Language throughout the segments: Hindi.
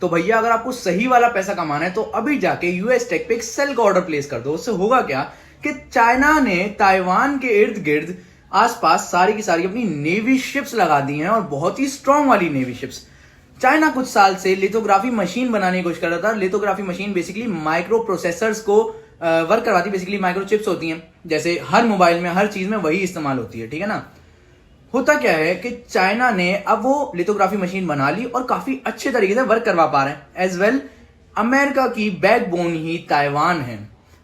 तो भैया अगर आपको सही वाला पैसा कमाना है तो अभी जाके यूएस टेक पे एक सेल का ऑर्डर प्लेस कर दो। उससे होगा क्या कि चाइना ने ताइवान के इर्द गिर्द आसपास सारी की सारी अपनी नेवी शिप्स लगा दी हैं, और बहुत ही स्ट्रांग वाली नेवी शिप्स। चाइना कुछ साल से लिथोग्राफी मशीन बनाने की कोशिश कर रहा था। Lithography machine basically micro processors को वर्क करवाती है। बेसिकली माइक्रो चिप्स होती हैं, जैसे हर मोबाइल में हर चीज में वही इस्तेमाल होती है, ठीक है ना। होता क्या है कि चाइना ने अब वो लिथोग्राफी मशीन बना ली और काफी अच्छे तरीके से वर्क करवा पा रहे हैं। एज वेल अमेरिका की बैकबोन ही ताइवान है।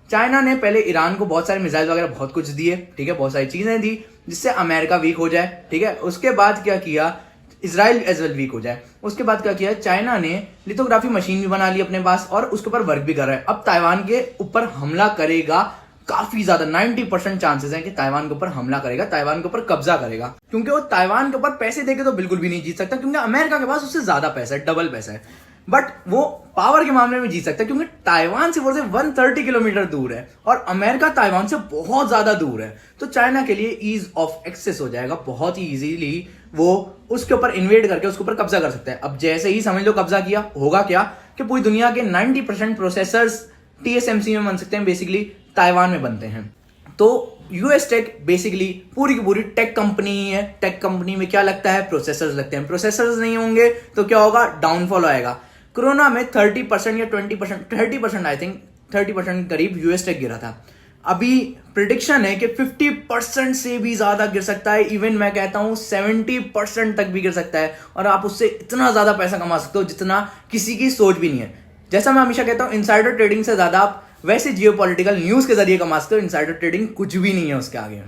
चाइना ने पहले ईरान को बहुत सारे मिसाइल वगैरह बहुत कुछ दिए, ठीक है, बहुत सारी चीजें दी जिससे अमेरिका वीक हो जाए, ठीक है। उसके बाद क्या किया, इजराइल एज वेल वीक हो जाए। उसके बाद क्या किया, चाइना ने लिथोग्राफी मशीन भी बना ली अपने पास और उसके ऊपर वर्क भी कर रहा है। अब ताइवान के ऊपर हमला करेगा, काफी ज्यादा 90% चांसेस हैं कि ताइवान के ऊपर हमला करेगा, ताइवान के ऊपर कब्जा करेगा। क्योंकि वो ताइवान के ऊपर पैसे देके तो बिल्कुल भी नहीं जीत सकता, क्योंकि अमेरिका के पास उससे ज्यादा पैसा है, डबल पैसा है। बट वो पावर के मामले में जीत सकता है, क्योंकि ताइवान से वो 130 किलोमीटर दूर है और अमेरिका ताइवान से बहुत ज्यादा दूर है। तो चाइना के लिए ईज ऑफ एक्सेस हो जाएगा, बहुत ही इजीली वो उसके ऊपर इन्वेड करके उसके ऊपर कब्जा कर सकता है। अब जैसे ही समझ लो कब्जा किया, होगा क्या कि पूरी दुनिया के 90% प्रोसेसर्स TSMC में बन सकते हैं, बेसिकली ताइवान में बनते हैं। तो यूएस टेक बेसिकली पूरी की पूरी टेक कंपनी ही है। टेक कंपनी में क्या लगता है, प्रोसेसर्स लगते हैं। प्रोसेसर्स नहीं होंगे तो क्या होगा, डाउनफॉल आएगा। कोरोना में 30% या 20%, 30% आई थिंक 30% करीब यूएस टेक गिरा था। अभी प्रिडिक्शन है कि 50% से भी ज्यादा गिर सकता है। इवन मैं कहता हूं 70% तक भी गिर सकता है, और आप उससे इतना ज्यादा पैसा कमा सकते हो जितना किसी की सोच भी नहीं है। जैसा मैं हमेशा कहता हूं, इनसाइडर ट्रेडिंग से ज्यादा आप वैसे जियोपॉलिटिकल न्यूज के जरिए कमा सकते हो। इनसाइडर ट्रेडिंग कुछ भी नहीं है उसके आगे।